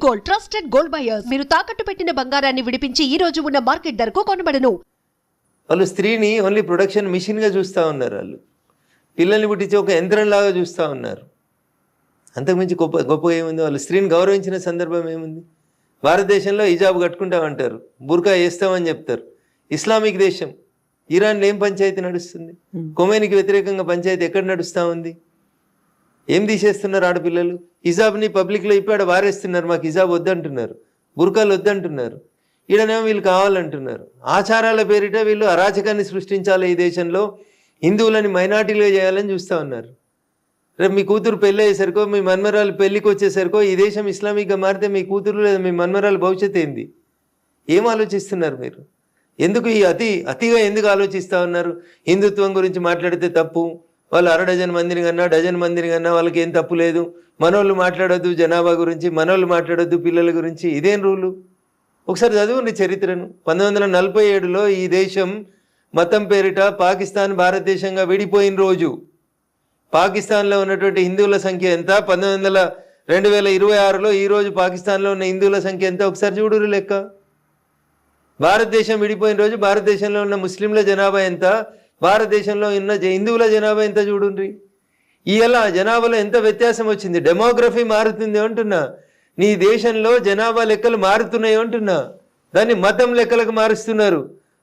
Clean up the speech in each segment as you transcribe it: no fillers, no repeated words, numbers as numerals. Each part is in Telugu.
Gold trusted gold buyers. మీరు తాకట్టు పెట్టిన బంగారాన్ని విడిపించి ఈ రోజు ఉన్న మార్కెట్ ధరకు కొనబడను. వాళ్ళు స్త్రీని ఓన్లీ ప్రొడక్షన్ మిషన్గా చూస్తూ ఉన్నారు. వాళ్ళు పిల్లల్ని పుట్టించి ఒక యంత్రంలాగా చూస్తూ ఉన్నారు. అంతకుమించి గొప్పగా ఏముంది? వాళ్ళు స్త్రీని గౌరవించిన సందర్భం ఏముంది? భారతదేశంలో హిజాబ్ కట్టుకుంటామంటారు, బుర్కా వేస్తామని చెప్తారు. ఇస్లామిక్ దేశం ఇరాన్లో ఏం పంచాయతీ నడుస్తుంది? కొమేనికి వ్యతిరేకంగా పంచాయతీ ఎక్కడ నడుస్తూ ఉంది? ఏం తీసేస్తున్నారు? ఆడపిల్లలు హిజాబ్ని పబ్లిక్లో ఇప్పుడు వారేస్తున్నారు. మాకు హిజాబ్ వద్దంటున్నారు, బుర్కాలు వద్దంటున్నారు. ఈడనేమో వీళ్ళు కావాలంటున్నారు. ఆచారాల పేరిట వీళ్ళు అరాచకాన్ని సృష్టించాలి. ఈ దేశంలో హిందువులని మైనార్టీలుగా చేయాలని చూస్తూ ఉన్నారు. రేపు మీ కూతురు పెళ్ళి అయ్యేసరికో, మీ మన్మరాలు పెళ్ళికి వచ్చేసరికో ఈ దేశం ఇస్లామిక్గా మారితే మీ కూతురు లేదా మీ మన్మరాలు భవిష్యత్తు ఏంది? ఏం ఆలోచిస్తున్నారు మీరు? ఎందుకు ఈ అతిగా ఎందుకు ఆలోచిస్తూ ఉన్నారు? హిందుత్వం గురించి మాట్లాడితే తప్పు, వాళ్ళు 1/2 డజన్ మందిని కన్నా, డజన్ మందిని కన్నా వాళ్ళకి ఏం తప్పు లేదు, మనోళ్ళు మాట్లాడొద్దు జనాభా గురించి, మనోళ్ళు మాట్లాడొద్దు పిల్లల గురించి. ఇదేం రూలు? ఒకసారి చదువుండి చరిత్రను. 1947లో ఈ దేశం మతం పేరిట పాకిస్తాన్ భారతదేశంగా విడిపోయిన రోజు పాకిస్తాన్లో ఉన్నటువంటి హిందువుల సంఖ్య ఎంత? 2026లో ఈరోజు పాకిస్తాన్లో ఉన్న హిందువుల సంఖ్య ఎంత? ఒకసారి చూడురు లెక్క. భారతదేశం విడిపోయిన రోజు భారతదేశంలో ఉన్న ముస్లింల జనాభా ఎంత, భారతదేశంలో ఉన్న హిందువుల జనాభా ఎంత చూడుండ్రి. ఇలా జనాభాలో ఎంత వ్యత్యాసం వచ్చింది. డెమోగ్రఫీ మారుతుంది అంటున్నా. నీ దేశంలో జనాభా లెక్కలు మారుతున్నాయి అంటున్నా. దాన్ని మతం లెక్కలకు మారుస్తున్నారు.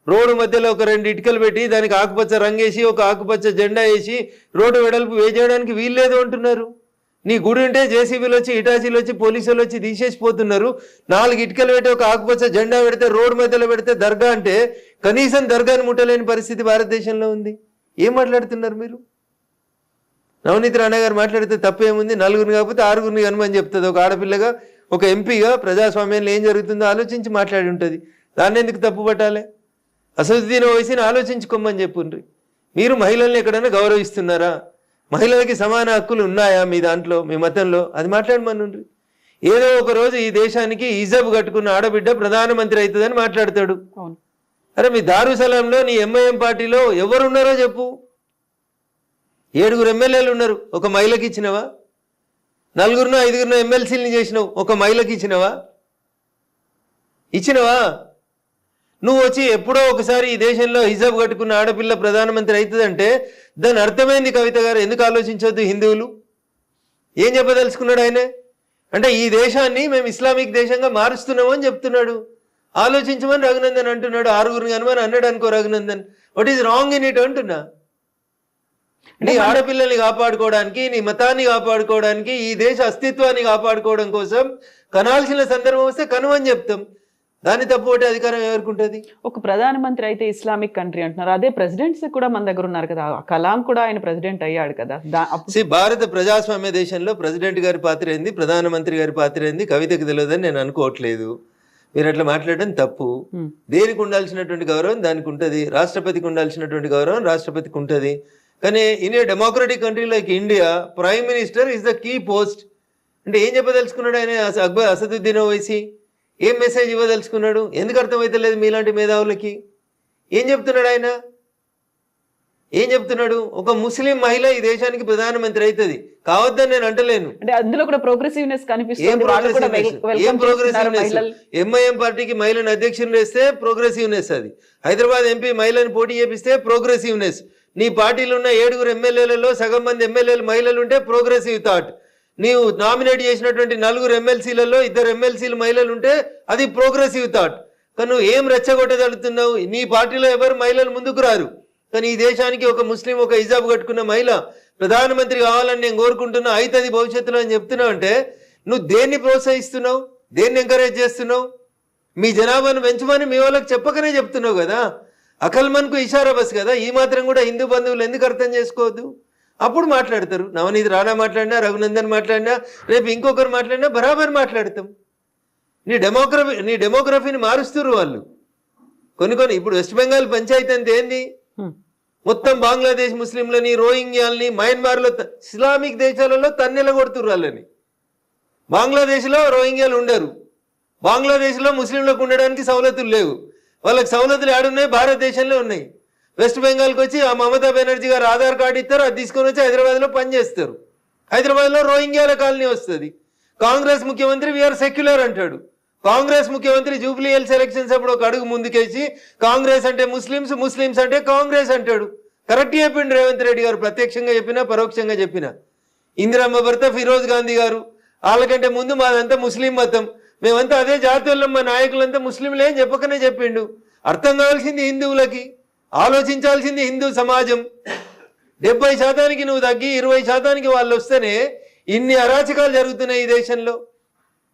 రోడ్డు మధ్యలో ఒక 2 ఇటుకలు పెట్టి దానికి ఆకుపచ్చ రంగేసి ఒక ఆకుపచ్చ జెండా వేసి రోడ్డు వెడల్పు వేయడానికి వీల్లేదు అంటున్నారు. నీ గుడి ఉంటే జేసీబీలు వచ్చి, ఇటాచీలు వచ్చి, పోలీసులు వచ్చి తీసేసిపోతున్నారు. 4 ఇటుకలు పెట్టి ఒక ఆకుపచ్చ జెండా పెడితే, రోడ్డు మధ్యలో పెడితే దర్గా అంటే కనీసం దర్గాని ముట్టలేని పరిస్థితి భారతదేశంలో ఉంది. ఏం మాట్లాడుతున్నారు మీరు? నవనీత్ రాణా గారు మాట్లాడితే తప్పేముంది? 4గురిని కాకపోతే 6గురిని కనుమని చెప్తుంది. ఒక ఆడపిల్లగా, ఒక ఎంపీగా ప్రజాస్వామ్యంలో ఏం జరుగుతుందో ఆలోచించి మాట్లాడి ఉంటుంది. దాన్ని ఎందుకు తప్పు పట్టాలి? అసదుద్దీన్ ఓవైసీని ఆలోచించుకోమని చెప్పుండ్రి. మీరు మహిళల్ని ఎక్కడైనా గౌరవిస్తున్నారా? మహిళలకి సమాన హక్కులు ఉన్నాయా మీ దాంట్లో, మీ మతంలో? అది మాట్లాడమనుండ్రి. ఏదో ఒక రోజు ఈ దేశానికి హిజాబ్ కట్టుకున్న ఆడబిడ్డ ప్రధానమంత్రి అవుతుందని మాట్లాడతాడు. అరే మీ దారుసలాంలో నీ ఎంఐఎం పార్టీలో ఎవరున్నారో చెప్పు. 7 ఎమ్మెల్యేలు ఉన్నారు, ఒక మహిళకి ఇచ్చినవా? 4 5 ఎమ్మెల్సీలని చేసినావు, ఒక మహిళకి ఇచ్చినవా? నువ్వు వచ్చి ఎప్పుడో ఒకసారి ఈ దేశంలో హిజాబ్ కట్టుకున్న ఆడపిల్ల ప్రధానమంత్రి అవుతుందంటే దాని అర్థమైంది. కవిత గారు ఎందుకు ఆలోచించవద్దు? హిందువులు ఏం చెప్పదలుచుకున్నాడు ఆయన? అంటే ఈ దేశాన్ని మేము ఇస్లామిక్ దేశంగా మారుస్తున్నాము అని చెప్తున్నాడు. ఆలోచించమని రఘునందన్ అంటున్నాడు. 6గురిని కనుమని అన్నాడు అనుకో Raghunandan. What is wrong in it అంటున్నా. నీ ఆడపిల్లల్ని కాపాడుకోవడానికి, నీ మతాన్ని కాపాడుకోవడానికి, ఈ దేశ అస్తిత్వాన్ని కాపాడుకోవడం కోసం కనాల్సిన సందర్భం వస్తే కనుమని చెప్తాం. దాని తప్పు అధికారం ఎవరికి ఉంటుంది? ఒక ప్రధానమంత్రి అయితే ఇస్లామిక్ కంట్రీ అంటున్నారు. అదే ప్రెసిడెంట్స్ కూడా మన దగ్గర ఉన్నారు కదా. కలాం కూడా ఆయన ప్రెసిడెంట్ అయ్యాడు కదా. భారత ప్రజాస్వామ్య దేశంలో ప్రెసిడెంట్ గారి పాత్ర ఏంది, ప్రధానమంత్రి గారి పాత్ర ఏంది కవితకు తెలియదని నేను అనుకోవట్లేదు. మీరు అట్లా మాట్లాడడం తప్పు. దేనికి ఉండాల్సినటువంటి గౌరవం దానికి ఉంటుంది. రాష్ట్రపతికి ఉండాల్సినటువంటి గౌరవం రాష్ట్రపతికి ఉంటుంది. కానీ in a democratic country like India prime minister is the key post. అంటే ఏం చెప్పదలుచుకున్నాడు ఆయన? అసదుద్దీన్ ఓవైసీ ఏం మెసేజ్ ఇవ్వదలుచుకున్నాడు? ఎందుకు అర్థమవుతలేదు మీలాంటి మేధావులకి? ఏం చెప్తున్నాడు ఆయన? ఏం చెప్తున్నాడు? ఒక ముస్లిం మహిళ ఈ దేశానికి ప్రధానమంత్రి అవుతుంది కావద్దని నేను అంటలేను. అంటే అందులో కూడా ప్రోగ్రెసివ్నెస్ కనిపిస్తుంది. ఏం ప్రోగ్రెసివ్నెస్? ఎంఐఎం పార్టీకి మహిళను అధ్యక్షులు వేస్తే ప్రోగ్రెసివ్నెస్. అది హైదరాబాద్ ఎంపీ మహిళను పోటీ చేపిస్తే ప్రోగ్రెసివ్నెస్. నీ పార్టీలో ఉన్న 7 ఎమ్మెల్యేలలో సగం మంది ఎమ్మెల్యేలు మహిళలు ఉంటే ప్రోగ్రెసివ్ థాట్. నీవు నామినేట్ చేసినటువంటి 4 ఎమ్మెల్సీలలో 2 ఎమ్మెల్సీలు మహిళలు ఉంటే అది ప్రోగ్రెసివ్ థాట్. కానీ నువ్వు ఏం రెచ్చగొట్టగలుగుతున్నావు? నీ పార్టీలో ఎవరు మహిళలు ముందుకు రారు. కానీ ఈ దేశానికి ఒక ముస్లిం, ఒక హిజాబ్ కట్టుకున్న మహిళ ప్రధానమంత్రి కావాలని నేను కోరుకుంటున్నా, అవుతుంది భవిష్యత్తులో అని చెప్తున్నావు. అంటే నువ్వు దేన్ని ప్రోత్సహిస్తున్నావు? దేన్ని ఎంకరేజ్ చేస్తున్నావు? మీ జనాభాను పెంచమని మీ వాళ్ళకి చెప్పకనే చెప్తున్నావు కదా. అకల్మన్కు ఇషారా బస్ కదా. ఈ మాత్రం కూడా హిందూ బంధువులు ఎందుకు అర్థం చేసుకోవద్దు? అప్పుడు మాట్లాడతారు. నవనీత్ రాణా మాట్లాడినా, రఘునందన్ మాట్లాడినా, రేపు ఇంకొకరు మాట్లాడినా బరాబర్ మాట్లాడతాం. నీ డెమోగ్రఫీని మారుస్తున్నారు వాళ్ళు. కొన్ని ఇప్పుడు వెస్ట్ బెంగాల్ పంచాయతీ అంతే ఏంది? మొత్తం బంగ్లాదేశ్ ముస్లింలని, రోహింగ్యాలని, మయన్మార్లో ఇస్లామిక్ దేశాలలో తన్నెల కొడుతున్నారు వాళ్ళని. బంగ్లాదేశ్లో రోహింగ్యాలు ఉండరు. బంగ్లాదేశ్లో ముస్లింలకు ఉండడానికి సవలతులు లేవు. వాళ్ళకి సవలతులు ఏడున్నాయి? భారతదేశంలో ఉన్నాయి. వెస్ట్ బెంగాల్కి వచ్చి ఆ మమతా బెనర్జీ గారు ఆధార్ కార్డు ఇస్తారు, అది తీసుకొని వచ్చి హైదరాబాద్లో పనిచేస్తారు. హైదరాబాద్లో రోహింగ్యాల కాలనీ వస్తుంది. కాంగ్రెస్ ముఖ్యమంత్రి వీఆర్ సెక్యులర్ అంటాడు. కాంగ్రెస్ ముఖ్యమంత్రి జూబ్లీ హిల్స్ ఎలక్షన్స్ అప్పుడు ఒక అడుగు ముందుకేసి కాంగ్రెస్ అంటే ముస్లిమ్స్, ముస్లిమ్స్ అంటే కాంగ్రెస్ అంటాడు. కరెక్ట్ చెప్పిండు రేవంత్ రెడ్డి గారు, ప్రత్యక్షంగా చెప్పినా పరోక్షంగా చెప్పినా. ఇందిరమ్మ భర్త ఫిరోజ్ గాంధీ గారు వాళ్ళకంటే ముందు మాదంతా ముస్లిం మతం, మేమంతా అదే జాతీయులం, మా నాయకులంతా ముస్లింలే అని చెప్పకనే చెప్పిండు. అర్థం కావాల్సింది హిందువులకి, ఆలోచించాల్సింది హిందూ సమాజం. 70% నువ్వు తగ్గి 20% వాళ్ళు వస్తేనే ఇన్ని అరాచకాలు జరుగుతున్నాయి ఈ దేశంలో.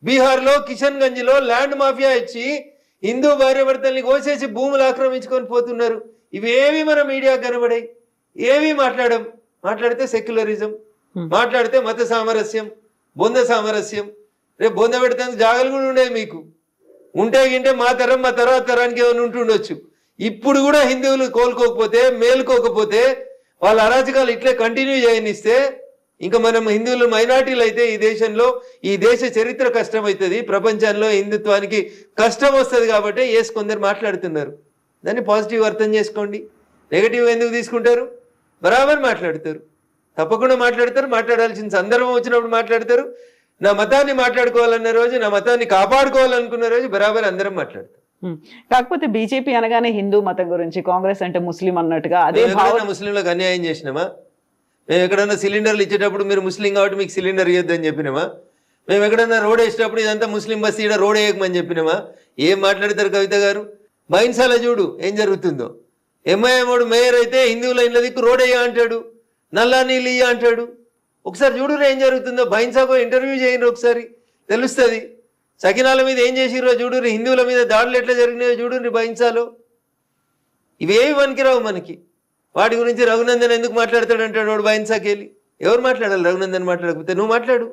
బీహార్లో కిషన్గంజ్లో ల్యాండ్ మాఫియా ఇచ్చి హిందూ భార్యాభర్తల్ని కోసేసి భూములు ఆక్రమించుకొని పోతున్నారు. ఇవేవి మన మీడియా కనబడాయి, ఏవి మాట్లాడితే సెక్యులరిజం, మాట్లాడితే మత సామరస్యం, బొంద సామరస్యం. రేపు బొంద పెడతానికి జాగలు కూడా ఉండేవి మీకు, ఉంటే గింటే మా తరం మా తర్వాత తరానికి ఏమైనా ఉంటుండొచ్చు. ఇప్పుడు కూడా హిందువులు కోలుకోకపోతే, మేలుకోకపోతే, వాళ్ళ అరాచకాలు ఇట్లే కంటిన్యూ చేయనిస్తే ఇంకా మనం హిందువులు మైనార్టీలు అయితే ఈ దేశంలో ఈ దేశ చరిత్ర కష్టమవుతుంది, ప్రపంచంలో హిందుత్వానికి కష్టం వస్తుంది. కాబట్టి కొందరు మాట్లాడుతున్నారు, దాన్ని పాజిటివ్ అర్థం చేసుకోండి. నెగిటివ్ ఎందుకు తీసుకుంటారు? బరాబర్ మాట్లాడతారు, తప్పకుండా మాట్లాడతారు. మాట్లాడాల్సిన సందర్భం వచ్చినప్పుడు మాట్లాడతారు. నా మతాన్ని మాట్లాడుకోవాలన్న రోజు, నా మతాన్ని కాపాడుకోవాలనుకున్న రోజు బరాబర్ అందరం మాట్లాడతారు. కాకపోతే బీజేపీ అనగానే హిందూ మతం గురించి, కాంగ్రెస్ అంటే ముస్లిం అన్నట్టుగా అదే ముస్లింలకు అన్యాయం చేసినామా? మేము ఎక్కడన్నా సిలిండర్లు ఇచ్చేటప్పుడు మీరు ముస్లిం కాబట్టి మీకు సిలిండర్ ఇవ్వద్దని చెప్పినామా? మేము ఎక్కడన్నా రోడ్ వేసేటప్పుడు ఇదంతా ముస్లిం బస్ ఈడ రోడ్ వేయకమని చెప్పినామా? ఏం మాట్లాడతారు కవిత గారు? బైన్సాల చూడు ఏం జరుగుతుందో. ఎంఐఎం మేయర్ అయితే హిందువుల ఇళ్ళ దిక్కు రోడ్ వేయ అంటాడు, నల్లా నీళ్ళు ఇయ్య అంటాడు. ఒకసారి చూడు ఏం జరుగుతుందో. బైన్సాకు ఇంటర్వ్యూ చేయండి ఒకసారి, తెలుస్తుంది. సకినాల మీద ఏం చేసిరో చూడు, హిందువుల మీద దాడులు ఎట్లా జరిగినాయో చూడు బైన్సాలో. ఇవేవి పనికిరావు మనకి. వాటి గురించి రఘునందన్ ఎందుకు మాట్లాడతాడు అంటాడు వాడు బైన్సాకి వెళ్ళి. ఎవరు మాట్లాడాలి? రఘునందన్ మాట్లాడకపోతే నువ్వు మాట్లాడు.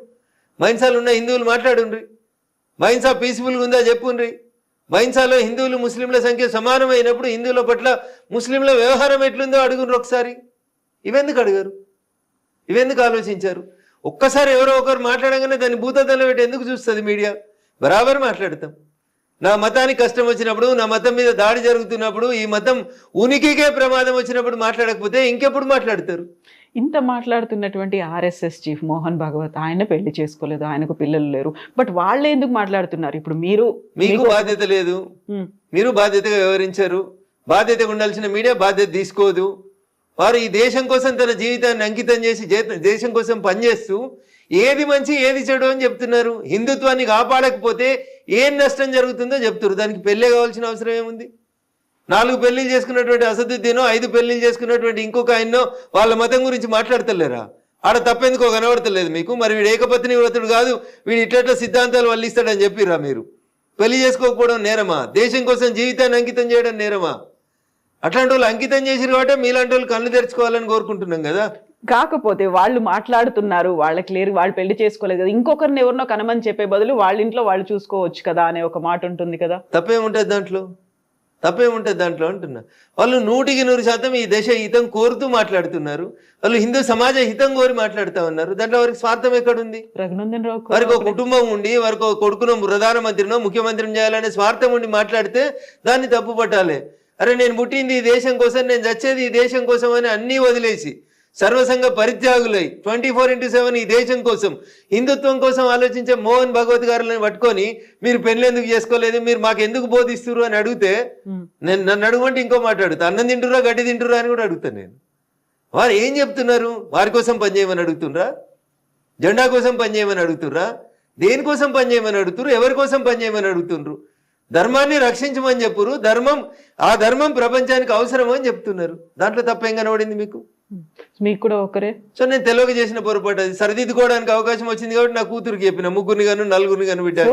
బైన్సాలు ఉన్న హిందువులు మాట్లాడుండ్రి. బైన్సా పీస్ఫుల్గా ఉందా చెప్పుండ్రి. బైన్సాలో హిందువులు ముస్లింల సంఖ్య సమానమైనప్పుడు హిందువుల పట్ల ముస్లింల వ్యవహారం ఎట్లుందో అడుగుండ్రు ఒకసారి. ఇవెందుకు అడిగారు? ఇవెందుకు ఆలోచించారు? ఒక్కసారి ఎవరో ఒకరు మాట్లాడగానే దాన్ని భూతద్దంలో పెట్టి ఎందుకు చూస్తుంది మీడియా? బరాబర్ మాట్లాడతాం. నా మతానికి కష్టం వచ్చినప్పుడు, నా మతం మీద దాడి జరుగుతున్నప్పుడు, ఈ మతం ఉనికికే ప్రమాదం వచ్చినప్పుడు మాట్లాడకపోతే ఇంకెప్పుడు మాట్లాడతారు? ఇంత మాట్లాడుతున్నటువంటి ఆర్ఎస్ఎస్ చీఫ్ మోహన్ భాగవత్ ఆయన పెళ్లి చేసుకోలేదు, ఆయనకు పిల్లలు లేరు, బట్ వాళ్ళే ఎందుకు మాట్లాడుతున్నారు? ఇప్పుడు మీకు బాధ్యత లేదు, మీరు బాధ్యతగా వ్యవహరించారు. బాధ్యతగా ఉండాల్సిన మీడియా బాధ్యత తీసుకోదు. వారు ఈ దేశం కోసం తన జీవితాన్ని అంకితం చేసి దేశం కోసం పనిచేస్తూ ఏది మంచి ఏది చెడు అని చెప్తున్నారు. హిందుత్వాన్ని కాపాడకపోతే ఏం నష్టం జరుగుతుందో చెప్తున్నారు. దానికి పెళ్ళే కావాల్సిన అవసరం ఏముంది? 4 పెళ్లిళ్ళు చేసుకున్నటువంటి అసదుద్దీనో 5 పెళ్లిళ్ళు చేసుకున్నటువంటి ఇంకొక ఆయన్నో వాళ్ళ మతం గురించి మాట్లాడతలేరా? ఆడ తప్పెందుకో కనబడతలేదు మీకు. మరి వీడు ఏకపత్ని వ్రతుడు కాదు, వీడు ఇట్లా సిద్ధాంతాలు వల్లిస్తాడని చెప్పిరా? మీరు పెళ్లి చేసుకోకపోవడం నేరమా? దేశం కోసం జీవితాన్ని అంకితం చేయడం నేరమా? అట్లాంటి వాళ్ళు అంకితం చేసిరు కాబట్టి మీలాంటి వాళ్ళు కళ్ళు తెరుచుకోవాలని కోరుకుంటున్నాం కదా. కాకపోతే వాళ్ళు మాట్లాడుతున్నారు, వాళ్ళకి లేరు, వాళ్ళు పెళ్లి చేసుకోలేదు కదా, ఇంకొకరిని ఎవరినో కనమని చెప్పే బదులు వాళ్ళ ఇంట్లో వాళ్ళు చూసుకోవచ్చు కదా అనే ఒక మాట ఉంటుంది కదా. తప్పేముంటుంది దాంట్లో అంటున్నా. వాళ్ళు 100% ఈ దేశ హితం కోరుతూ మాట్లాడుతున్నారు. వాళ్ళు హిందూ సమాజ హితం కోరి మాట్లాడుతూ ఉన్నారు. దాంట్లో వారికి స్వార్థం ఎక్కడుంది? రఘునందన్ రావు వారికి ఒక కుటుంబం ఉండి, వారికి ఒక కొడుకునో ప్రధానమంత్రినో ముఖ్యమంత్రిని చేయాలనే స్వార్థం ఉండి మాట్లాడితే దాన్ని తప్పు పట్టాలి. అరే నేను పుట్టింది ఈ దేశం కోసం, నేను చచ్చేది ఈ దేశం కోసం అని అన్నీ వదిలేసి సర్వసంగ పరిత్యాగులై 24/7 ఈ దేశం కోసం, హిందుత్వం కోసం ఆలోచించే మోహన్ భగవత్ గారులను పట్టుకొని మీరు పెళ్లి ఎందుకు చేసుకోలేదు, మీరు మాకు ఎందుకు బోధిస్తున్నారు అని అడిగితే నన్ను అడుగుమంటే ఇంకో మాట్లాడుతా. అన్నం తింటురా గడ్డి తింటురా అని కూడా అడుగుతాను నేను. వారు ఏం చెప్తున్నారు? వారి కోసం పనిచేయమని అడుగుతుండ్రా? జెండా కోసం పనిచేయమని అడుగుతుర్రా? దేనికోసం పనిచేయమని అడుగుతున్నారు? ఎవరి కోసం పనిచేయమని అడుగుతుండ్రు? ధర్మాన్ని రక్షించమని చెప్పురు. ఆ ధర్మం ప్రపంచానికి అవసరం అని చెప్తున్నారు. దాంట్లో తప్పేం కనబడింది మీకు? కూడా ఒకరే. సో నేను తెలియక చేసిన పొరపాటు, అది సరిదిద్దుకోవడానికి అవకాశం వచ్చింది కాబట్టి నా కూతురికి చెప్పిన, 3 గాను 4 గాను బిడ్డ.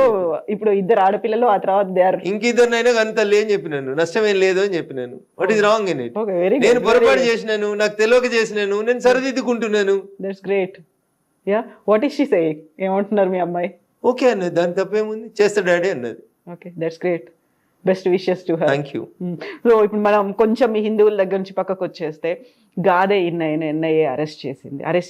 ఇప్పుడు 2 ఆడపిల్లలు, ఆ తర్వాత ఇంకిద్దరినైనా కానీ తల్లి అని చెప్పినాను. నష్టమేం లేదు అని చెప్పినాను. What is wrong in it? నేను పొరపాటు చేసినాను, నాకు తెలియక చేసినాను, నేను సరిదిద్దుకుంటున్నాను. That's great. Yeah, what is she saying? ఏమంటున్నారు మీ అమ్మాయి? ఓకే అన్నది, దాని తప్పేముంది, చేస్తా డాడీ అన్నది. Okay, that's great. Best wishes to her. Thank you. So ఇప్పుడు మనం కొంచెం ఈ హిందువుల దగ్గర నుంచి పక్కకు వచ్చేస్తే, గాదే ఎన్ఐఏ అరెస్ట్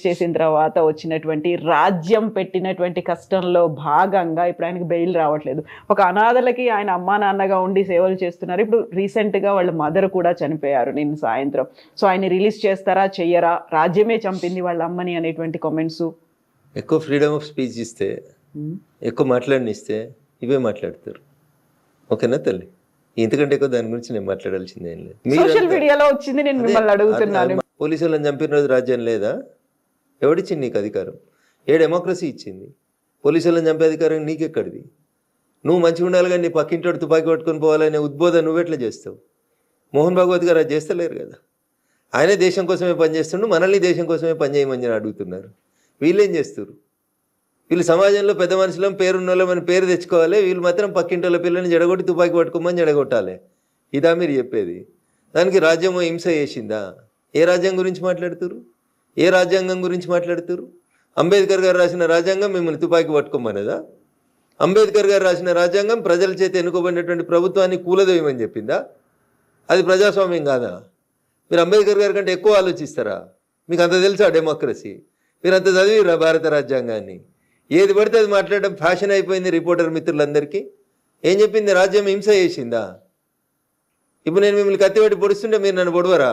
చేసిన తర్వాత వచ్చినటువంటి రాజ్యం పెట్టినటువంటి కష్టంలో భాగంగా ఇప్పుడు ఆయనకు బెయిల్ రావట్లేదు. ఒక అనాథలకి ఆయన అమ్మా నాన్నగా ఉండి సేవలు చేస్తున్నారు. ఇప్పుడు రీసెంట్గా వాళ్ళ మదర్ కూడా చనిపోయారు నిన్న సాయంత్రం. సో ఆయన రిలీజ్ చేస్తారా చెయ్యరా? రాజ్యమే చంపింది వాళ్ళ అమ్మని అనేటువంటి కామెంట్స్. ఎక్కువ ఫ్రీడమ్ ఆఫ్ స్పీచ్ ఇస్తే ఎక్కువ మాట్లాడనిస్తే ఇవే మాట్లాడతారు. ఓకేనా తల్లి? ఇంతకంటే ఎక్కువ దాని గురించి నేను మాట్లాడాల్సింది ఏం లేదు. సోషల్ మీడియాలో వచ్చింది, నేను మిమ్మల్ని అడుగుతున్నాను. పోలీసు వాళ్ళని చంపిన రోజు రాజ్యం లేదా? ఎవడిచ్చింది నీకు అధికారం? ఏ డెమోక్రసీ ఇచ్చింది? పోలీసు వాళ్ళని చంపే అధికారం నీకెక్కడిది? నువ్వు మంచిగా ఉండాలి కానీ నీ పక్కింటోడు తుపాకీ పట్టుకొని పోవాలనే ఉద్బోధన నువ్వెట్లా చేస్తావు? మోహన్ భాగవత్ గారు అది చేస్తలేరు కదా. ఆయనే దేశం కోసమే పనిచేస్తుండు, మనల్ని దేశం కోసమే పనిచేయమని అడుగుతున్నారు. వీళ్ళేం చేస్తారు? వీళ్ళు సమాజంలో పెద్ద మనుషులం, పేరున్నోళ్ళం అని పేరు తెచ్చుకోవాలి, వీళ్ళు మాత్రం పక్కింటోళ్ళ పిల్లని జడగొట్టి తుపాకీ పట్టుకోమని జడగొట్టాలి. ఇదా మీరు చెప్పేది? దానికి రాజ్యం హింస చేసిందా? ఏ రాజ్యం గురించి మాట్లాడుతురు? ఏ రాజ్యాంగం గురించి మాట్లాడుతురు? అంబేద్కర్ గారు రాసిన రాజ్యాంగం మిమ్మల్ని తుపాకీ పట్టుకోమనేదా? అంబేద్కర్ గారు రాసిన రాజ్యాంగం ప్రజల చేత ఎన్నుకోబడినటువంటి ప్రభుత్వాన్ని కూలదోయమని చెప్పిందా? అది ప్రజాస్వామ్యం కాదా? మీరు అంబేద్కర్ గారి కంటే ఎక్కువ ఆలోచిస్తారా? మీకు అంత తెలుసా డెమోక్రసీ? మీరు అంత చదివిరా భారత రాజ్యాంగాన్ని? ఏది పడితే అది మాట్లాడడం ఫ్యాషన్ అయిపోయింది రిపోర్టర్ మిత్రులందరికీ. ఏం చెప్పింది? రాజ్యం హింస చేసిందా? ఇప్పుడు నేను మిమ్మల్ని కత్తిపెట్టి పొడుస్తుంటే మీరు నన్ను పొడవరా?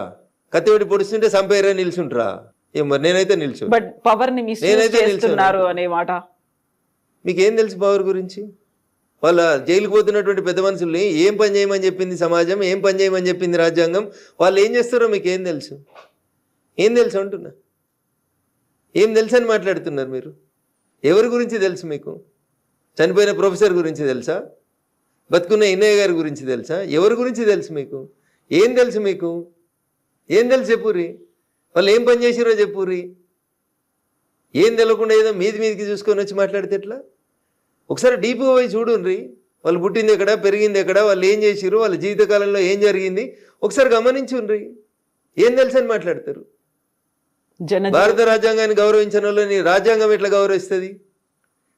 కత్తిపెట్టి పొడుస్తుంటే సంపేరే నిల్చుంటారా? ఏం మరి నేనైతే నిల్చు. బట్ పవర్ ని మిస్యూజ్ చేస్తున్నారు అనే మాట మీకేం తెలుసు పవర్ గురించి? వాళ్ళ జైలుకు పోతున్నటువంటి పెద్ద మనుషుల్ని ఏం పని చేయమని చెప్పింది సమాజం, ఏం పని చేయమని చెప్పింది రాజ్యాంగం, వాళ్ళు ఏం చేస్తారో మీకు ఏం తెలుసు? ఏం తెలుసు అంటున్నా? ఏం తెలుసు అని మాట్లాడుతున్నారు మీరు? ఎవరి గురించి తెలుసు మీకు? చనిపోయిన ప్రొఫెసర్ గురించి తెలుసా? బతుకున్న ఇన్నయ్య గారి గురించి తెలుసా? ఎవరి గురించి తెలుసు మీకు? ఏం తెలుసు మీకు? ఏం తెలుసు చెప్పుర్రి? వాళ్ళు ఏం పని చేసిరో చెప్పుర్రి. ఏం తెలియకుండా ఏదో మీదికి చూసుకొని వచ్చి మాట్లాడితే ఎట్లా? ఒకసారి డీప్గా పోయి చూడుండ్రి. వాళ్ళు పుట్టింది ఎక్కడ, పెరిగింది ఎక్కడ, వాళ్ళు ఏం చేసిరు, వాళ్ళ జీవితకాలంలో ఏం జరిగింది ఒకసారి గమనించుండ్రి. ఏం తెలుసు అని మాట్లాడతారు? భారత రాజ్యాంగాన్ని గౌరవించిన వాళ్ళని రాజ్యాంగం ఎట్లా గౌరవిస్తుంది?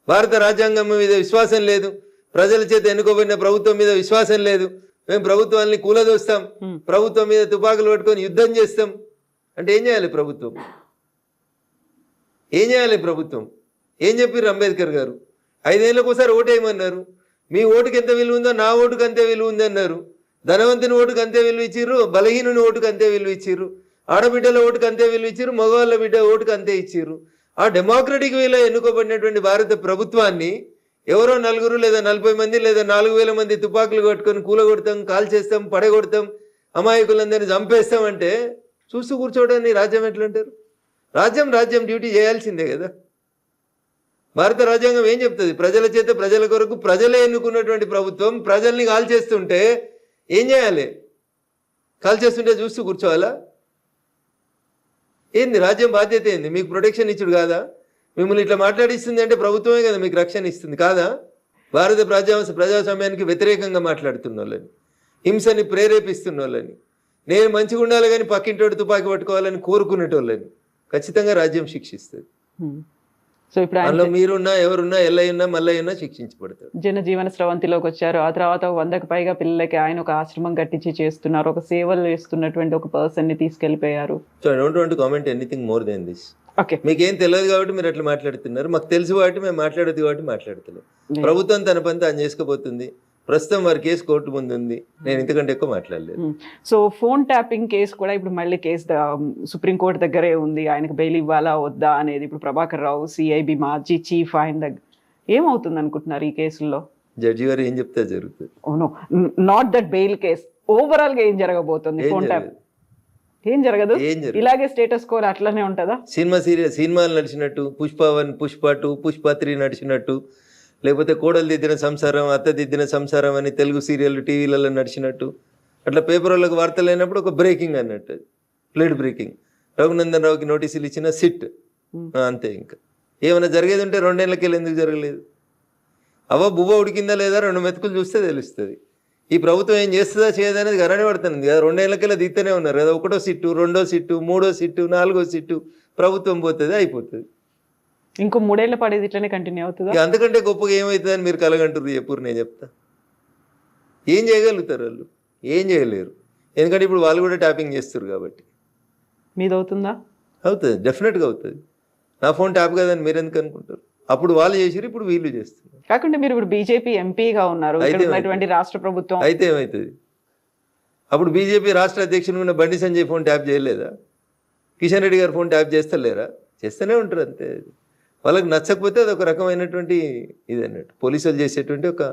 భారత రాజ్యాంగం మీద విశ్వాసం లేదు, ప్రజల చేత ఎన్నుకోబడిన ప్రభుత్వం మీద విశ్వాసం లేదు, మేము ప్రభుత్వాన్ని కూలదోస్తాం, ప్రభుత్వం మీద తుపాకులు పట్టుకొని యుద్ధం చేస్తాం అంటే ఏం చేయాలి ప్రభుత్వం? ఏం చేయాలి ప్రభుత్వం? ఏం చెప్పారు అంబేద్కర్ గారు? 5 ఏళ్ళకు ఒకసారి ఓటేయమన్నారు. మీ ఓటుకి ఎంత విలువ ఉందో నా ఓటుకు అంతే విలువ ఉంది అన్నారు. ధనవంతుని ఓటుకు అంతే విలువ ఇచ్చిర్రు, బలహీనుని ఓటుకు అంతే విలువ ఇచ్చిర్రు, ఆడబిడ్డల ఓటుకు అంతే విలువ ఇచ్చిర్రు, మగవాళ్ళ బిడ్డ ఓటుకు అంతే ఇచ్చిర్రు. ఆ డెమోక్రటిక్ వేలో ఎన్నుకోబడినటువంటి భారత ప్రభుత్వాన్ని ఎవరో 4 లేదా 40 మంది లేదా 4000 మంది తుపాకులు కట్టుకొని కూలగొడతాం, కాల్ చేస్తాం, పడగొడతాం, అమాయకులందరినీ చంపేస్తామంటే చూస్తూ కూర్చోవడాన్ని రాజ్యం ఎట్లంటారు? రాజ్యం డ్యూటీ చేయాల్సిందే కదా. భారత రాజ్యాంగం ఏం చెప్తుంది? ప్రజల చేత ప్రజల కొరకు ప్రజలే ఎన్నుకున్నటువంటి ప్రభుత్వం ప్రజల్ని కాల్ చేస్తుంటే ఏం చేయాలి? కాల్ చేస్తుంటే చూస్తూ కూర్చోవాలా? ఏంది రాజ్యం బాధ్యత? ఏంది? మీకు ప్రొటెక్షన్ ఇచ్చుడు కాదా? మిమ్మల్ని ఇట్లా మాట్లాడిస్తుంది అంటే ప్రభుత్వమే కదా మీకు రక్షణ ఇస్తుంది కాదా? భారత ప్రజాస్వామ్యానికి వ్యతిరేకంగా మాట్లాడుతున్న వాళ్ళని, హింసని ప్రేరేపిస్తున్న వాళ్ళని, నేను మంచిగా ఉండాలి కానీ పక్కింటోడు తుపాకీ పట్టుకోవాలని కోరుకునేటోళ్ళని ఖచ్చితంగా రాజ్యం శిక్షిస్తుంది. సో ఇప్పుడు అందులో మీరున్నా ఎవరున్నా ఎల్లయ్యున్నా మల్లయ్యున్నా శిక్షించబడతారు. జనజీవన స్రవంతిలోకి వచ్చారు. ఆ తర్వాత 100కు పైగా పిల్లలకి ఆయన ఒక ఆశ్రమం కట్టించి చేస్తున్నారు. ఒక సేవలు చేస్తున్నటువంటి ఒక పర్సన్ ని తీసుకెళ్లిపోయారు. So I don't want to comment anything more than this. Okay, మీకేం తెలియదు కాబట్టి మీరు అట్లా మాట్లాడుతున్నారు. మాకు తెలుసు కాబట్టి మేము మాట్లాడదు కాబట్టి మాట్లాడుతున్నాం. ప్రభుత్వం తన పని తాను చేసుకోబోతుంది. ప్రస్తుతం వారి కేసు కోర్టు ముందు ఉంది. నేను ఇంతకంటే ఎక్కువ మాట్లాడలేదు. సో ఫోన్ ట్యాపింగ్ కేసు కూడా ఇప్పుడు మళ్ళీ కేసు సుప్రీంకోర్టు దగ్గరే ఉంది. ఆయనకు బెయిల్ ఇవ్వాలా వద్దా అనేది ఇప్పుడు ప్రభాకర్ రావు సిఐబి మాజీ చీఫ్ ఆయన దగ్గర ఏమవుతుంది అనుకుంటున్నారు ఈ కేసుల్లో? జడ్జి గారు ఏం చెప్తే జరుగుతుంది. Oh no, not that bail case, overall గా ఏం జరగబోతుంది? ఫోన్ ట్యాప్ ఏం జరగదు, ఇలాగే స్టేటస్ కోర్ అట్లనే ఉంటుందా? సినిమాలు నడిచినట్టు పుష్ప 1, పుష్ప 2, పుష్ప 3 నడిచినట్టు, లేకపోతే కోడలు దిద్దిన సంసారం, అత్త దిద్దిన సంసారం అని తెలుగు సీరియల్ టీవీలలో నడిచినట్టు, అట్లా పేపర్ వాళ్ళకి వార్తలు అయినప్పుడు ఒక బ్రేకింగ్ అన్నట్టు, ప్లేట్ బ్రేకింగ్. రఘునందన్ రావుకి నోటీసులు ఇచ్చిన సిట్ అంతే. ఇంకా ఏమైనా జరిగేది ఉంటే 2 ఏళ్ళకెళ్ళి ఎందుకు జరగలేదు? బువ్వ ఉడికిందా లేదా 2 మెతుకులు చూస్తే తెలుస్తుంది. ఈ ప్రభుత్వం ఏం చేస్తుందా చేయదా అనేది గరానే పడుతుంది కదా. 2 ఏళ్ళకెళ్ళి దిగుతూనే ఉన్నారు కదా. 1వ సిట్టు, 2వ సిట్టు, 3వ సిట్టు, 4వ సిట్టు, ప్రభుత్వం పోతుంది, అయిపోతుంది. ఇంకో 3 ఏళ్ళ పడేది ఇట్లనే కంటిన్యూ అవుతుంది. అంతకంటే గొప్పగా ఏమవుతుంది అని మీరు కలగంటారు. ఎప్పుడు నేను చెప్తా, ఏం చేయగలుగుతారు వాళ్ళు? ఏం చేయలేరు. ఎందుకంటే ఇప్పుడు వాళ్ళు కూడా ట్యాపింగ్ చేస్తారు కాబట్టి. మీది అవుతుందా? అవుతుంది, డెఫినెట్గా అవుతుంది. నా ఫోన్ ట్యాప్ కదని మీరు ఎందుకు అనుకుంటారు? అప్పుడు వాళ్ళు చేసిరు, ఇప్పుడు వీళ్ళు చేస్తున్నారు. కాకుండా మీరు ఇప్పుడు బీజేపీ ఎంపీగా ఉన్నారు, రాష్ట్ర ప్రభుత్వం అయితే ఏమవుతుంది? అప్పుడు బీజేపీ రాష్ట్ర అధ్యక్షుడు ఉన్న బండి సంజయ్ ఫోన్ ట్యాప్ చేయలేదా? కిషన్ రెడ్డి గారు ఫోన్ ట్యాప్ చేస్తలేరా? చేస్తూనే ఉంటారు అంతే. వాళ్ళకి నచ్చకపోతే అది ఒక రకమైనటువంటి ఇది అన్నట్టు పోలీసులు చేసేటువంటి ఒక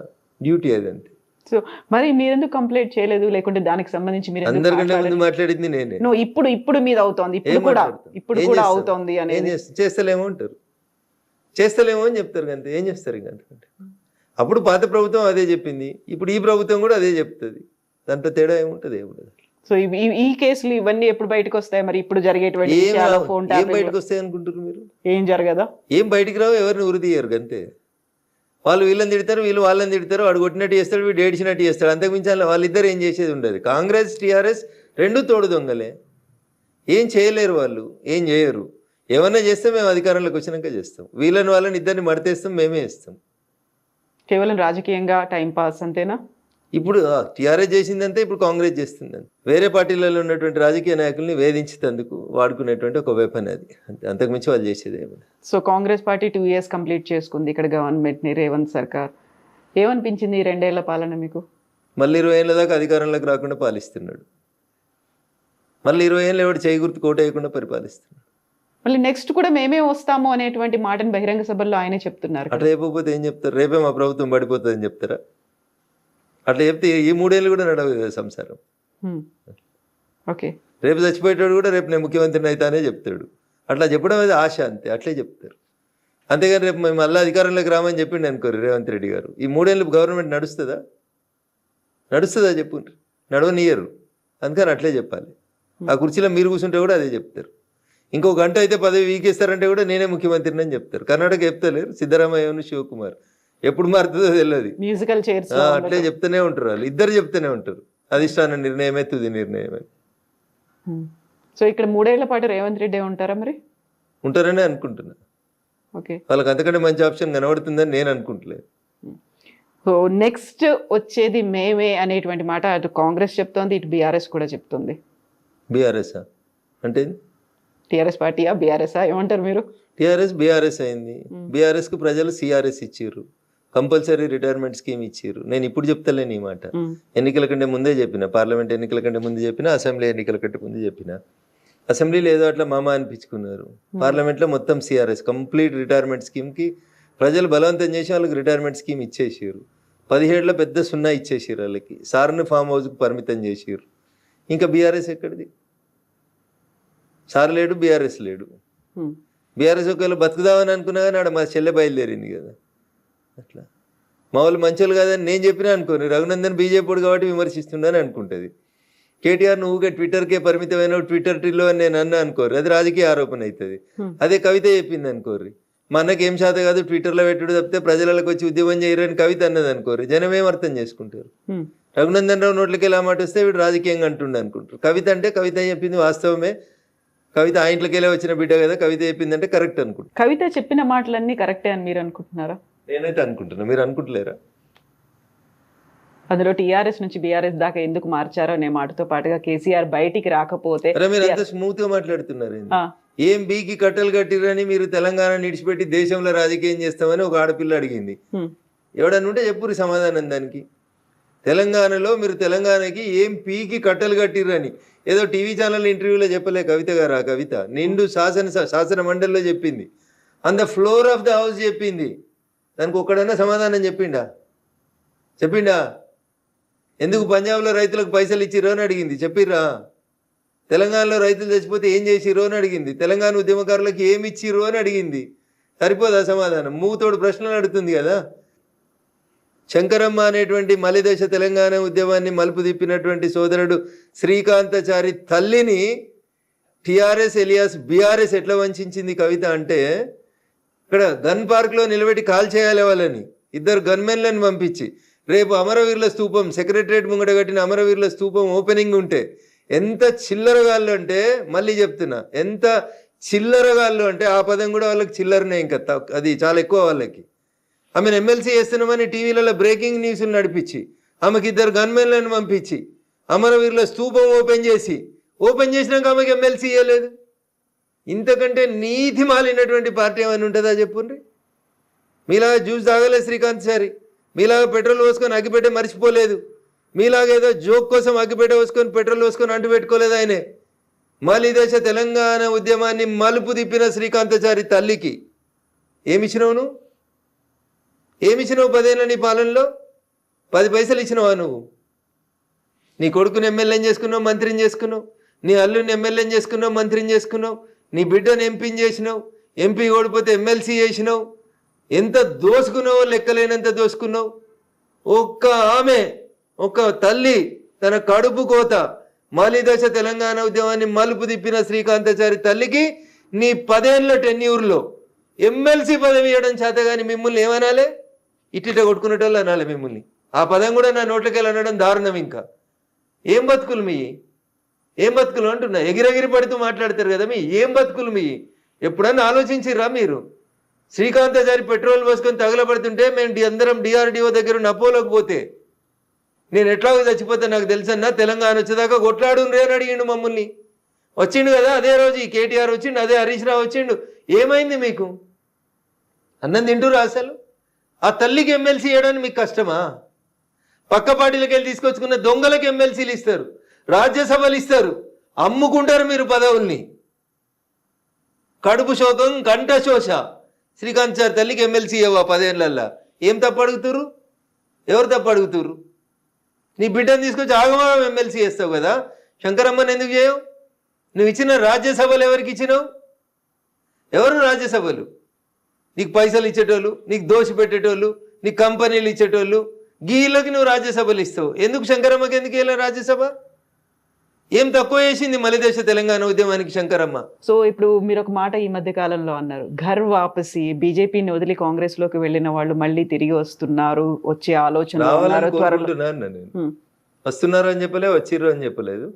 డ్యూటీ అది అంతే. సో మరి మీరెందుకు కంప్లైంట్ చేయలేదు, లేకుంటే దానికి సంబంధించి మీరు ఎందుకు అందరికంటే ముందు మాట్లాడలేదు? మాట్లాడింది నేనే. No, ఇప్పుడు మీద అవుతోంది, ఏం ఇప్పుడు మాట్లాడతారు? ఏం కూడా చేస్తారు? అవుతోంది ఏం అనేది. చేస్తలేమో అంటారు, చేస్తలేమో అని చెప్తారు అంతే. ఏం చేస్తారు ఇంకా అంతకంటే. అప్పుడు పాత ప్రభుత్వం అదే చెప్పింది, ఇప్పుడు ఈ ప్రభుత్వం కూడా అదే చెప్తుంది. దాంట్లో తేడా ఏముంటుంది? ఏముండదు. సో ఈ కేసులు ఇవన్నీ ఎప్పుడు బయటకు వస్తాయి మరి? ఇప్పుడు జరిగేటువంటి ఏం విషయాలు, రావు. ఫోన్ ఏం ట్యాపింగ్ బయటకు వస్తాయి అనుకుంటారు మీరు? ఏం జరగదా? ఏం బయటికి రావు, ఎవరిని ఉరి తీయరు అంతే. వాళ్ళు వీళ్ళని తిడతారు, వీళ్ళు వాళ్ళని తిడతారు, వాడు కొట్టినట్టు చేస్తాడు, వీడు ఏడిచినట్టు చేస్తాడు, అంతకుమించి వాళ్ళిద్దరు ఏం చేసేది ఉండదు. కాంగ్రెస్ టీఆర్ఎస్ రెండు తోడు దొంగలే, ఏం చేయలేరు వాళ్ళు, ఏం చేయరు. ఏమన్నా చేస్తే మేము అధికారంలోకి వచ్చినాక చేస్తాం, వాళ్ళని ఇద్దరిని మడతేస్తాం, మేమే ఇస్తాం. కేవలం రాజకీయంగా టైం పాస్ అంతేనా? ఇప్పుడు టీఆర్ఎస్ చేసిందంటే ఇప్పుడు కాంగ్రెస్ చేస్తుందని వేరే పార్టీలలో ఉన్నటువంటి రాజకీయ నాయకుల్ని వేధించేందుకు వాడుకునేటువంటి ఒక వెపన్ అది అంతే, అంతకుమించి వాళ్ళు చేసేది ఏమన్నా. So Congress party 2 years complete చేసుకుంది ఇక్కడ గవర్నమెంట్ని, రేవంత్ సర్కార్. ఏమనిపించింది ఈ 2 ఏళ్ల పాలన మీకు? మళ్ళీ 20 ఏళ్ళ దాకా అధికారంలోకి రాకుండా పాలిస్తున్నాడు, మళ్ళీ 20 ఏళ్ళు ఎవడు చేయి గుర్తు కోట వేయకుండా పరిపాలిస్తున్నాడు. మళ్ళీ నెక్స్ట్ కూడా మేమే వస్తాము అనేటువంటి మాటను బహిరంగ సభల్లో ఆయనే చెప్తున్నారు. అట్లా చెప్పకపోతే ఏం చెప్తారు? రేపే మా ప్రభుత్వం పడిపోతుందని చెప్తారా? అట్లా చెప్తే ఈ 3 ఏళ్ళు కూడా నడవదు కదా సంసారం. ఓకే, రేపు చచ్చిపోయేటాడు కూడా రేపు నేను ముఖ్యమంత్రిని అవుతానే చెప్తాడు. అట్లా చెప్పడం అది ఆశ అంతే, అట్లే చెప్తారు. అంతేగాని రేపు మేము మళ్ళీ అధికారంలోకి రామని చెప్పిండి అనుకోరు రేవంత్ రెడ్డి గారు, ఈ 3 ఏళ్ళు గవర్నమెంట్ నడుస్తుందా? చెప్పు, నడవనియరు. అందుకని అట్లే చెప్పాలి. ఆ కుర్చీలో మీరు కూర్చుంటే కూడా అదే చెప్తారు. ఇంకో గంట అయితే పదవి వీకేస్తారంటే కూడా నేనే ముఖ్యమంత్రిని అని చెప్తారు. కర్ణాటక చెప్తలేరు, సిద్ధరామయ్యను శివకుమార్. ఎప్పుడు మారుతుందో తెలియదు. మ్యూజికల్ చైర్స్ అట్లే చెప్తూనే ఉంటారు, వాళ్ళు ఇద్దరు చెప్తూనే ఉంటారు, అధిష్టాన నిర్ణయమే తుది నిర్ణయం అని. సో ఇక్కడ 3 ఏళ్ల పాటు రేవంత్ రెడ్డి ఉంటారా మరి? ఉంటారనే అనుకుంటున్నా. ఓకే, వాళ్ళకి అంతకంటే మంచి ఆప్షన్ కనబడుతుందని నేను అనుకుంటలేదు. సో నెక్స్ట్ వచ్చేది మేమే అనేటువంటి మాట అటు కాంగ్రెస్ చెప్తోంది, ఇటు బీఆర్ఎస్ కూడా చెప్తుంది. బీఆర్ఎస్ అంటే టీఆర్ఎస్ పార్టీయా బీఆర్ఎస్ఆ ఏమంటారు మీరు? టీఆర్ఎస్ బీఆర్ఎస్ అయింది. బీఆర్ఎస్కు ప్రజలు సిఆర్ఎస్ ఇచ్చారు, కంపల్సరీ రిటైర్మెంట్ స్కీమ్ ఇచ్చారు. నేను ఇప్పుడు చెప్తలేను ఈ మాట, ఎన్నికల కంటే ముందే చెప్పిన, పార్లమెంట్ ఎన్నికల కంటే ముందు చెప్పిన, అసెంబ్లీ ఎన్నికల కంటే ముందు చెప్పిన. అసెంబ్లీలో ఏదో అట్లా మామ అనిపించుకున్నారు, పార్లమెంట్లో మొత్తం సిఆర్ఎస్ కంప్లీట్ రిటైర్మెంట్ స్కీమ్కి ప్రజలు బలవంతం చేసి వాళ్ళకి రిటైర్మెంట్ స్కీమ్ ఇచ్చేసారు. 17లో పెద్ద 0 ఇచ్చేసారు వాళ్ళకి, సార్ని ఫామ్ హౌస్కి పరిమితం చేసారు. ఇంకా బీఆర్ఎస్ ఎక్కడిది? సార్ లేడు, బీఆర్ఎస్ లేడు. బీఆర్ఎస్ ఒకవేళ బతుకుదామని అనుకున్నా కానీ ఆడ మా చెల్లె బయలుదేరింది కదా. అట్లా మా వాళ్ళు మంచోళ్ళు కాదని నేను చెప్పినా అనుకోని, రఘునందన్ బీజేపీ కాబట్టి విమర్శిస్తుండని అనుకుంటుంది. కేటీఆర్ నువ్వుగా ట్విట్టర్కే పరిమితమైన ట్విట్టర్ టిల్లో అని నేను అన్నా అనుకోరు, అది రాజకీయ ఆరోపణ అవుతుంది. అదే కవిత చెప్పింది అనుకోర్రి, మా అన్నకి ఏం శాతం కాదు ట్విట్టర్లో పెట్టుడు తప్పితే ప్రజలకు వచ్చి ఉద్యమం చేయరని కవిత అన్నది అనుకోరు, జనం ఏం అర్థం చేసుకుంటారు? రఘునందన్ రావు నోట్లకి ఎలా మాట వస్తే వీడు రాజకీయంగా అంటుండే అనుకుంటారు. కవిత అంటే కవిత చెప్పింది వాస్తవమే, కవిత ఆ ఇంట్లోకెళ్ళి వచ్చిన బిడ్డ కదా, కవిత చెప్పిందంటే కరెక్ట్ అనుకుంటా. కవిత చెప్పిన మాటలన్నీ కరెక్టే అని మీరు అనుకుంటున్నారా? నేనైతే అనుకుంటున్నా, మీరు అనుకుంటలేరా? అందులో టీఆర్ఎస్ నుంచి బీఆర్ఎస్ దాకా ఎందుకు మార్చారో అనే మాటతో పాటుగా కేసీఆర్ బయటికి రాకపోతే మీరు అంత స్మూత్ గా మాట్లాడుతున్నారు. ఏం బీకి కట్టలు కట్టిరని మీరు తెలంగాణ నిడిచిపెట్టి దేశంలో రాజకీయం చేస్తామని ఒక ఆడపిల్ల అడిగింది. ఎవడన్నా ఉంటే చెప్పురు సమాధానం దానికి. తెలంగాణలో మీరు తెలంగాణకి ఏం పీకి కట్టలు కట్టిరని ఏదో టీవీ ఛానల్ ఇంటర్వ్యూలో చెప్పలే కవిత గారు. ఆ కవిత నిండు శాసన మండలిలో చెప్పింది, on the floor of the house చెప్పింది. దానికి ఒక్కడన్నా సమాధానం చెప్పిండా? ఎందుకు పంజాబ్లో రైతులకు పైసలు ఇచ్చిరో అని అడిగింది, చెప్పిర్రా? తెలంగాణలో రైతులు చచ్చిపోతే ఏం చేసిరో అని అడిగింది, తెలంగాణ ఉద్యమకారులకు ఏమి ఇచ్చిరో అని అడిగింది. సరిపోదా సమాధానం? మూతోడు ప్రశ్నలు అడుగుతుంది కదా. శంకరమ్మ అనేటువంటి మలిదశ తెలంగాణ ఉద్యమాన్ని మలుపు తిప్పినటువంటి సోదరుడు శ్రీకాంతాచారి తల్లిని టీఆర్ఎస్ ఎలియాస్ బీఆర్ఎస్ ఎట్లా వంచింది కవిత అంటే, ఇక్కడ గన్ పార్క్లో నిలబెట్టి కాల్ చేయాలి వాళ్ళని, 2 గన్మెన్లను పంపించి. రేపు అమరవీరుల స్తూపం సెక్రటరియట్ ముంగట కట్టిన అమరవీరుల స్తూపం ఓపెనింగ్ ఉంటే ఎంత చిల్లరగాళ్ళు అంటే, మళ్ళీ చెప్తున్నా, ఎంత చిల్లరగాళ్ళు అంటే ఆ పదం కూడా వాళ్ళకి చిల్లరనే, ఇంకా అది చాలా ఎక్కువ వాళ్ళకి. ఆమెను ఎమ్మెల్సీ చేస్తున్నామని టీవీలలో బ్రేకింగ్ న్యూస్లు నడిపించి, ఆమెకి 2 గన్మెన్లను పంపించి అమరవీరుల స్తూపం ఓపెన్ చేసినాక ఆమెకి ఎమ్మెల్సీ ఇవ్వలేదు. ఇంతకంటే నీతి మాలినటువంటి పార్టీ ఏమైనా ఉంటుందా చెప్పుండ్రి? మీలాగా జ్యూస్ తాగలేదు శ్రీకాంత్ సారి, మీలాగా పెట్రోల్ పోసుకొని అగ్గిపెట్టే మర్చిపోలేదు, మీలాగా ఏదో జోక్ కోసం అగ్గిపెట్ట పోసుకొని పెట్రోల్ పోసుకొని అంటు పెట్టుకోలేదు. ఆయనే మలిదశ తెలంగాణ ఉద్యమాన్ని మలుపు తిప్పిన శ్రీకాంతాచారి తల్లికి ఏమిచ్చినావు నువ్వు? ఏమిచ్చినావు 10 ఏళ్ళ నీ పాలనలో? 10 పైసలు ఇచ్చినావా నువ్వు? నీ కొడుకుని ఎమ్మెల్యేని చేసుకున్నావు, మంత్రిని చేసుకున్నావు. నీ అల్లుని ఎమ్మెల్యేని చేసుకున్నావు, మంత్రిని చేసుకున్నావు. నీ బిడ్డను ఎంపీని చేసినావు. ఎంపీ ఓడిపోతే ఎమ్మెల్సీ చేసినావు. ఎంత దోసుకున్నావో లెక్కలేనంత దోసుకున్నావు. ఒక్క తల్లి తన కడుపు కోత మాలిదశ తెలంగాణ ఉద్యమాన్ని మలుపు తిప్పిన శ్రీకాంతాచారి తల్లికి నీ 10 ఏళ్ళ టెన్యూర్లో ఎమ్మెల్సీ పదవి ఇవ్వడం చేత కానీ మిమ్మల్ని ఏమనాలే? ఇట్టిట కొట్టుకునేటోళ్ళు అనాలి మిమ్మల్ని. ఆ పదం కూడా నా నోట్లకెళ్ళి అనడం దారుణం. ఇంకా ఏం బతుకులు మీ? ఏం బతుకులు అంటున్నా? ఎగిరెగిరి పడుతూ మాట్లాడతారు కదా మీ. ఏం బతుకులు మీ? ఎప్పుడన్నా ఆలోచించిర్రా మీరు? శ్రీకాంతాచారి పెట్రోల్ పోసుకొని తగలబడుతుంటే మేము అందరం డిఆర్డిఓ దగ్గర నపోలోకి పోతే నేను ఎట్లాగో చచ్చిపోతే నాకు తెలుసన్నా, తెలంగాణ వచ్చేదాకా కొట్లాడు రే అని అడిగిండు మమ్మల్ని. వచ్చిండు కదా అదే రోజు ఈ కేటీఆర్ వచ్చిండు, అదే హరీష్ రావు వచ్చిండు. ఏమైంది మీకు? అన్నం తింటురా అసలు? ఆ తల్లికి ఎమ్మెల్సీ ఇవ్వడానికి మీకు కష్టమా? పక్క పార్టీలకు వెళ్ళి తీసుకొచ్చుకున్న దొంగలకు ఎమ్మెల్సీలు ఇస్తారు, రాజ్యసభలు ఇస్తారు, అమ్ముకుంటారు మీరు పదవుల్ని. కడుపు శోకం, కంఠ శోష. శ్రీకాంతాచారి తల్లికి ఎమ్మెల్సీ ఇవ్వవా 10 ఏళ్ళల్లా? ఏం తప్పు అడుగుతురు? ఎవరు తప్పు అడుగుతురు? నీ బిడ్డను తీసుకొచ్చి ఆగమాగం ఎమ్మెల్సీ చేస్తావు కదా. శంకరమ్మని ఎందుకు చేయవు? నువ్వు ఇచ్చిన రాజ్యసభలు ఎవరికి ఇచ్చినావు? ఎవరు రాజ్యసభలు? నీకు పైసలు ఇచ్చేటోళ్ళు, నీకు దోషి పెట్టేటోళ్ళు, నీకు కంపెనీలు ఇచ్చేటోళ్ళు, గీళ్ళకి నువ్వు రాజ్యసభలు ఇస్తావు. ఎందుకు శంకరమ్మకి ఎందుకు వెళ్ళా రాజ్యసభ? ఏం తక్కువ చేసింది మలిదశ తెలంగాణ ఉద్యమానికి శంకరమ్మ? సో ఇప్పుడు మీరు ఒక మాట ఈ మధ్య కాలంలో అన్నారు, ఘర్ వాపసి, బీజేపీని వదిలి కాంగ్రెస్ లోకి వెళ్ళిన వాళ్ళు మళ్ళీ తిరిగి వస్తున్నారు, వచ్చే ఆలోచన నేను వస్తున్నారు అని చెప్పలే, వచ్చిర్రు అని చెప్పలేదు,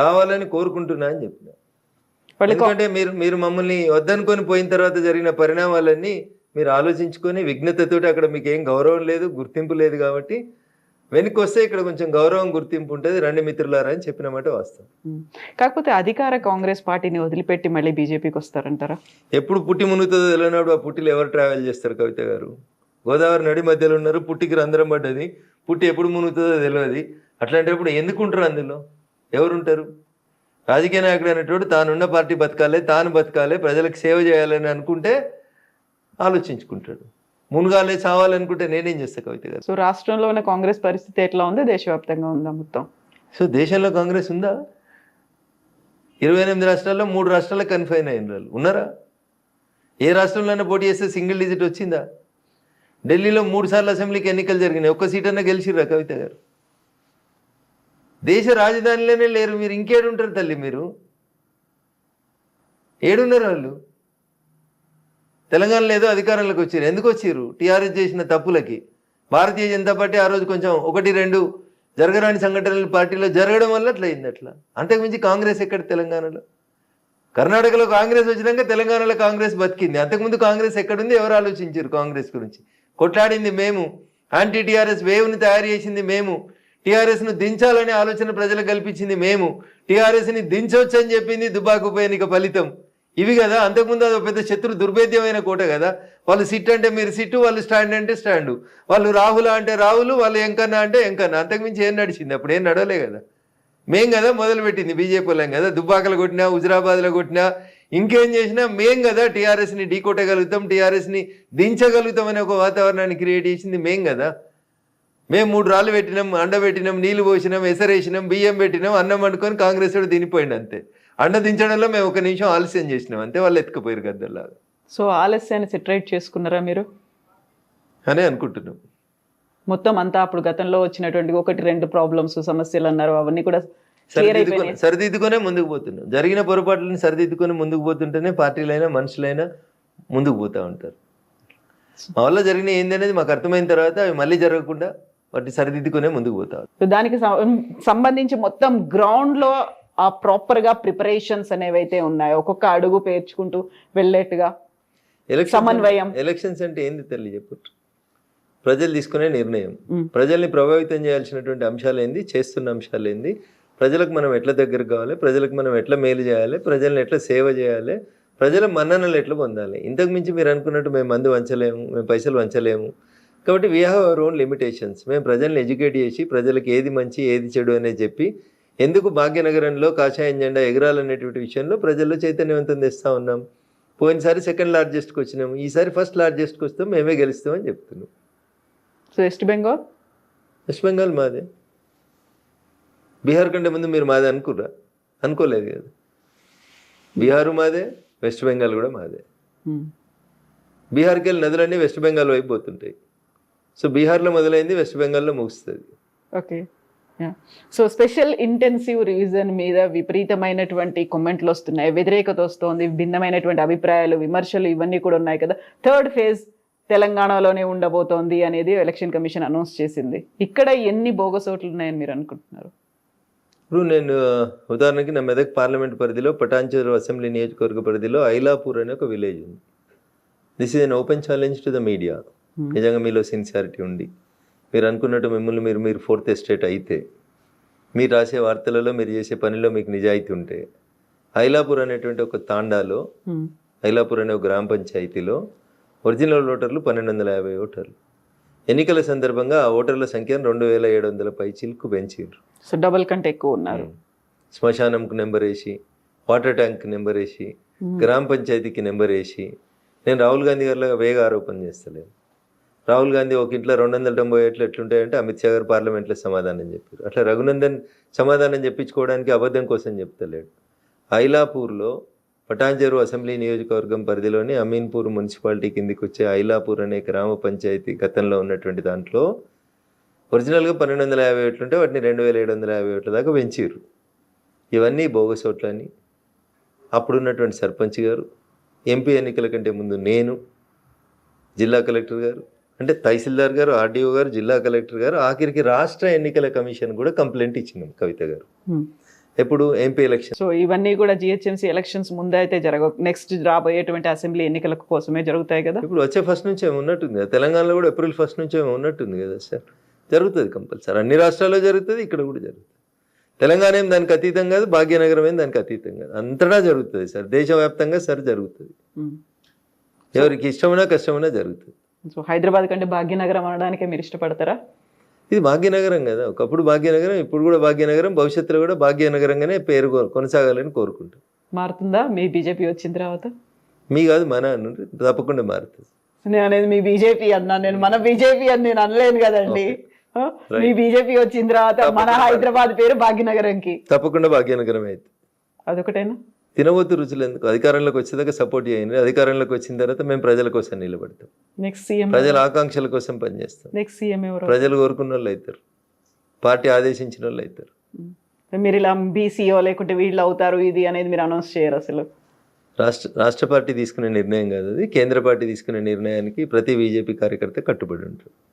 రావాలని కోరుకుంటున్నా అని చెప్పిన. ఎందుకంటే మీరు మమ్మల్ని వద్దనుకొని పోయిన తర్వాత జరిగిన పరిణామాలన్నీ మీరు ఆలోచించుకొని విఘ్నతతోటి, అక్కడ మీకు ఏం గౌరవం లేదు, గుర్తింపు లేదు కాబట్టి వెనక్కి వస్తే ఇక్కడ కొంచెం గౌరవం, గుర్తింపు ఉంటుంది, రండి మిత్రులారా అని చెప్పిన మాట వాస్తవం. కాకపోతే అధికార కాంగ్రెస్ పార్టీని వదిలిపెట్టి మళ్ళీ బీజేపీకి వస్తారంటారా? ఎప్పుడు పుట్టి మునుగుతుందో తెలియనప్పుడు ఆ పుట్టిలో ఎవరు ట్రావెల్ చేస్తారు కవిత గారు? గోదావరి నడి మధ్యలో ఉన్నారు, పుట్టికి రంధ్రం పడ్డది, పుట్టి ఎప్పుడు మునుగుతుందో తెలియదు. అట్లాంటప్పుడు ఎందుకుంటారు అందులో? ఎవరుంటారు? రాజకీయ నాయకుడు అనేటోడు తానున్న పార్టీ బతకాలి, తాను బతకాలి, ప్రజలకు సేవ చేయాలని అనుకుంటే ఆలోచించుకుంటాడు. మునుగాలే చావాలనుకుంటే నేనేం చేస్తా కవిత గారు? సో రాష్ట్రంలో ఉన్న కాంగ్రెస్ పరిస్థితి ఎట్లా ఉంది, దేశవ్యాప్తంగా ఉందా మొత్తం? సో దేశంలో కాంగ్రెస్ ఉందా? 28 రాష్ట్రాల్లో 3 రాష్ట్రాలకు కన్ఫైన్ అయిన వాళ్ళు ఉన్నారా? ఏ రాష్ట్రంలోనే పోటీ చేస్తే సింగిల్ డిజిట్ వచ్చిందా? ఢిల్లీలో 3 సార్లు అసెంబ్లీకి ఎన్నికలు జరిగినాయి, ఒక్క సీట్ అన్నా గెలిచిర్రా కవిత గారు? దేశ రాజధానిలోనే లేరు మీరు, ఇంకేడుంటారు తల్లి మీరు? ఏడున్నారు వాళ్ళు? తెలంగాణలో ఏదో అధికారంలోకి వచ్చారు. ఎందుకు వచ్చారు? టీఆర్ఎస్ చేసిన తప్పులకి. భారతీయ జనతా పార్టీ ఆ రోజు కొంచెం 1-2 జరగరాని సంఘటనలు పార్టీలో జరగడం వల్ల అట్లా అయింది. అట్లా అంతకుమించి కాంగ్రెస్ ఎక్కడ తెలంగాణలో? కర్ణాటకలో కాంగ్రెస్ వచ్చినాక తెలంగాణలో కాంగ్రెస్ బతికింది. అంతకుముందు కాంగ్రెస్ ఎక్కడుంది? ఎవరు ఆలోచించారు కాంగ్రెస్ గురించి? కొట్లాడింది మేము, యాంటీ టీఆర్ఎస్ వేవ్ని తయారు చేసింది మేము, టీఆర్ఎస్ను దించాలనే ఆలోచన ప్రజలకు కల్పించింది మేము, టీఆర్ఎస్ని దించవచ్చు అని చెప్పింది దుబాకు ఉప ఎన్నిక ఫలితం. ఇవి కదా. అంతకుముందు అది పెద్ద శత్రు దుర్భేద్యమైన కోట కదా. వాళ్ళు సిట్ అంటే మీరు సిట్టు, వాళ్ళు స్టాండ్ అంటే స్టాండు, వాళ్ళు రాహుల అంటే రాహులు, వాళ్ళు ఎంకన్నా అంటే ఎంకన్నా. అంతకుమించి ఏం నడిచింది? అప్పుడు ఏం నడవలే కదా. మేం కదా మొదలుపెట్టింది, బీజేపీ వాళ్ళం కదా. దుబ్బాకలు కొట్టినా, హుజరాబాద్లో కొట్టినా, ఇంకేం చేసినా మేం కదా టీఆర్ఎస్ని ఢీ కొట్టగలుగుతాం, టీఆర్ఎస్ని దించగలుగుతాం అనే ఒక వాతావరణాన్ని క్రియేట్ చేసింది మేం కదా. మేము 3 రాళ్ళు పెట్టినాం, అండబెట్టినాం, నీళ్లు పోసినాం, ఎసరేసినాం, బియ్యం పెట్టినాం, అన్నం వండుకొని కాంగ్రెస్ వాడు తినిపోయింది అంతే. అండ దించడంలో మేము 1 నిమిషం ఆలస్యం చేసినాం అంతే, వాళ్ళు ఎత్తుకుపోయారు గద్దల్లాగా. సో ఆలస్యాన్ని సెటరేట్ చేసుకున్నారా మీరు అనే అనుకుంటున్నాం. మొత్తం అంతా అప్పుడు గతంలో వచ్చినటువంటి 1-2 ప్రాబ్లమ్స్, సమస్యలు అన్నారు, అవన్నీ కూడా సరిదిద్దుకునే ముందుకు పోతున్నాం. జరిగిన పొరపాట్లను సరిదిద్దుకొని ముందుకు పోతుంటేనే పార్టీలైనా మనుషులైనా ముందుకు పోతూ ఉంటారు. మా వల్ల జరిగిన ఏంది అనేది మాకు అర్థమైన తర్వాత అవి మళ్ళీ జరగకుండా వాటిని సరిదిద్దుకునే ముందుకు పోతారు. దానికి సంబంధించి మొత్తం గ్రౌండ్ లో ఆ ప్రాపర్ గా ప్రిపరేషన్స్ అనేవైతే ఉన్నాయో, ఒక్కొక్క అడుగు పేర్చుకుంటూ వెళ్ళేట్టుగా సమన్వయం. ఎలక్షన్స్ అంటే ఏంది తల్లి చెప్పు? ప్రజలు తీసుకునే నిర్ణయం, ప్రజల్ని ప్రభావితం చేయాల్సినటువంటి అంశాలు ఏంది, చేస్తున్న అంశాలు ఏంది, ప్రజలకు మనం ఎట్లా దగ్గర కావాలి, ప్రజలకు మనం ఎట్లా మేలు చేయాలి, ప్రజల్ని ఎట్లా సేవ చేయాలి, ప్రజల మన్ననలు ఎట్లా పొందాలి. ఇంతకు మించి మీరు అనుకున్నట్టు మేము మందు వంచలేము, మేము పైసలు వంచలేము. కాబట్టి we have our own limitations. మేము ప్రజల్ని ఎడ్యుకేట్ చేసి ప్రజలకు ఏది మంచి ఏది చెడు అనేది చెప్పి ఎందుకు భాగ్యనగరంలో కాషాయం జెండా ఎగరాలనేటువంటి విషయంలో ప్రజల్లో చైతన్యవంతం తెస్తూ ఉన్నాం. పోయినసారి సెకండ్ లార్జెస్ట్కి వచ్చినాము, ఈసారి ఫస్ట్ లార్జెస్ట్కి వస్తాం, మేమే గెలుస్తామని చెప్తున్నాం. So west Bengal west Bengal మాదే. బీహార్ కంటే ముందు మీరు మాదే అనుకుర్రా? అనుకోలేదు కదా. బీహారు మాదే, వెస్ట్ బెంగాల్ కూడా మాదే. బీహార్కి వెళ్ళి నదులన్నీ వెస్ట్ బెంగాల్ వైపు పోతుంటాయి. సో బీహార్లో మొదలైంది, వెస్ట్ బెంగాల్లో ముగుస్తుంది. Okay. So special intensive revision మీద విపరీతమైనటువంటి కామెంట్లు వస్తున్నాయి, వ్యతిరేకత వస్తుంది, భిన్నమైనటువంటి అభిప్రాయాలు, విమర్శలు ఇవన్నీ కూడా ఉన్నాయి కదా. థర్డ్ ఫేజ్ తెలంగాణలోనే ఉండబోతోంది అనేది ఎలక్షన్ కమిషన్ అనౌన్స్ చేసింది. ఇక్కడ ఎన్ని బోగస్ ఓట్లు ఉన్నాయని మీరు అనుకుంటున్నారు? ఇప్పుడు నేను ఉదాహరణకి నా మెదక్ పార్లమెంట్ పరిధిలో పటాన్చెరు అసెంబ్లీ నియోజకవర్గ పరిధిలో ఐలాపూర్ అనే ఒక విలేజ్ ఉంది. This is an open challenge to the media. నిజంగా మీలో సిన్సియారిటీ ఉండి మీరు అనుకున్నట్టు మిమ్మల్ని మీరు ఫోర్త్ ఎస్టేట్ అయితే, మీరు రాసే వార్తలలో, మీరు చేసే పనిలో మీకు నిజాయితీ ఉంటే, ఐలాపూర్ అనేటువంటి ఒక తాండాలో, ఐలాపూర్ అనే ఒక గ్రామ పంచాయతీలో ఒరిజినల్ ఓటర్లు 1250 ఓటర్లు. ఎన్నికల సందర్భంగా ఆ ఓటర్ల సంఖ్యను 2700 పైచిలకు పెంచారు. సో డబుల్ కంటే ఎక్కువ ఉన్నారు. శ్మశానంకు నెంబర్ వేసి, వాటర్ ట్యాంక్ నెంబర్ వేసి, గ్రామ పంచాయతీకి నెంబర్ వేసి, నేను రాహుల్ గాంధీ గారిలాగా వేగ ఆరోపణ చేస్తలేను. రాహుల్ గాంధీ ఒక ఇంట్లో 290 ఓట్లు ఎట్లుంటాయంటే అమిత్ షా గారు పార్లమెంట్లో సమాధానం చెప్పారు. అట్లా రఘునందన్ సమాధానం చెప్పించుకోవడానికి అబద్ధం కోసం చెప్తలేడు. ఐలాపూర్లో పటాన్చెరు అసెంబ్లీ నియోజకవర్గం పరిధిలోని అమీన్పూర్ మున్సిపాలిటీ కిందికి వచ్చే ఐలాపూర్ అనే గ్రామ పంచాయతీ గతంలో ఉన్నటువంటి దాంట్లో ఒరిజినల్గా 1250 ఓట్లుంటే వాటిని 2750 ఓట్ల దాకా పెంచారు. ఇవన్నీ బోగస్ ఓట్లని అప్పుడున్నటువంటి సర్పంచ్ గారు, ఎంపీ ఎన్నికల కంటే ముందు నేను, జిల్లా కలెక్టర్ గారు, అంటే తహసీల్దార్ గారు, ఆర్డీఓ గారు, జిల్లా కలెక్టర్ గారు, ఆఖరికి రాష్ట్ర ఎన్నికల కమిషన్ కూడా కంప్లైంట్ ఇచ్చినాం కవిత గారు. ఎప్పుడు ఎంపీ ఎలక్షన్. సో ఇవన్నీ కూడా జిహెచ్ఎంసీ ఎలక్షన్స్ ముందే అయితే జరగవు, నెక్స్ట్ రాబోయేటువంటి అసెంబ్లీ ఎన్నికల కోసమే జరుగుతాయి కదా. ఇప్పుడు వచ్చే ఫస్ట్ నుంచి ఏమి ఉన్నట్టుంది కదా, తెలంగాణలో కూడా ఏప్రిల్ 1 నుంచి ఏమి ఉన్నట్టుంది కదా సార్. జరుగుతుంది కంపల్సరీ, అన్ని రాష్ట్రాల్లో జరుగుతుంది, ఇక్కడ కూడా జరుగుతుంది. తెలంగాణ ఏం దానికి అతీతం కాదు, భాగ్యనగరం ఏం దానికి అతీతం కాదు, అంతటా జరుగుతుంది సార్, దేశవ్యాప్తంగా సార్ జరుగుతుంది. ఎవరికి ఇష్టమైనా కష్టమైనా జరుగుతుంది. సో హైదరాబాద్ కంటే భాగ్యనగరం అనడానికే మీరు ఇష్టపడతారా? ఇది భాగ్యనగరం కదా, ఒకప్పుడు భాగ్యనగరం, ఇప్పుడు కూడా భాగ్యనగరం, భవిష్యత్తులో కూడా భాగ్యనగరంగానే పేరు కొనసాగాలని కోరుకుంటాం. మారుతుందా మీ బీజేపీ వచ్చిన తర్వాత? మీ కాదు మన అన్నారు, తప్పకుండా మారుతుంది. నేను అనేది మీ బీజేపీ అన్నా, నేను మన బీజేపీ అని నేను అనలేను కదండి. మీ బీజేపీ వచ్చిన తర్వాత మన హైదరాబాద్ పేరు భాగ్యనగరంకి తప్పకుండా భాగ్యనగరం అయితే. అదొకటేనా? తినబోతు రుచులు ఎందుకు, అధికారంలోకి వచ్చేదాకా సపోర్ట్ చేయండి, అధికారంలోకి వచ్చిన తర్వాత మేము ప్రజల కోసం నిలబడతాం, నెక్స్ట్ సీఎం ప్రజల ఆకాంక్షల కోసం పనిచేస్తాం. నెక్స్ట్ సీఎం ఎవరు? ప్రజలు కోరుకున్న వాళ్ళు అవుతారు, పార్టీ ఆదేశించిన వాళ్ళు అవుతారు. మీరు ఇలా బీసీఓ లేకుంటే వీళ్ళు అవుతారు ఇది అనేది మీరు అనౌన్స్ చేయరు అసలు? రాష్ట్ర పార్టీ తీసుకునే నిర్ణయం కాదు అది, కేంద్ర పార్టీ తీసుకునే నిర్ణయానికి ప్రతి బీజేపీ కార్యకర్త కట్టుబడి ఉంటారు.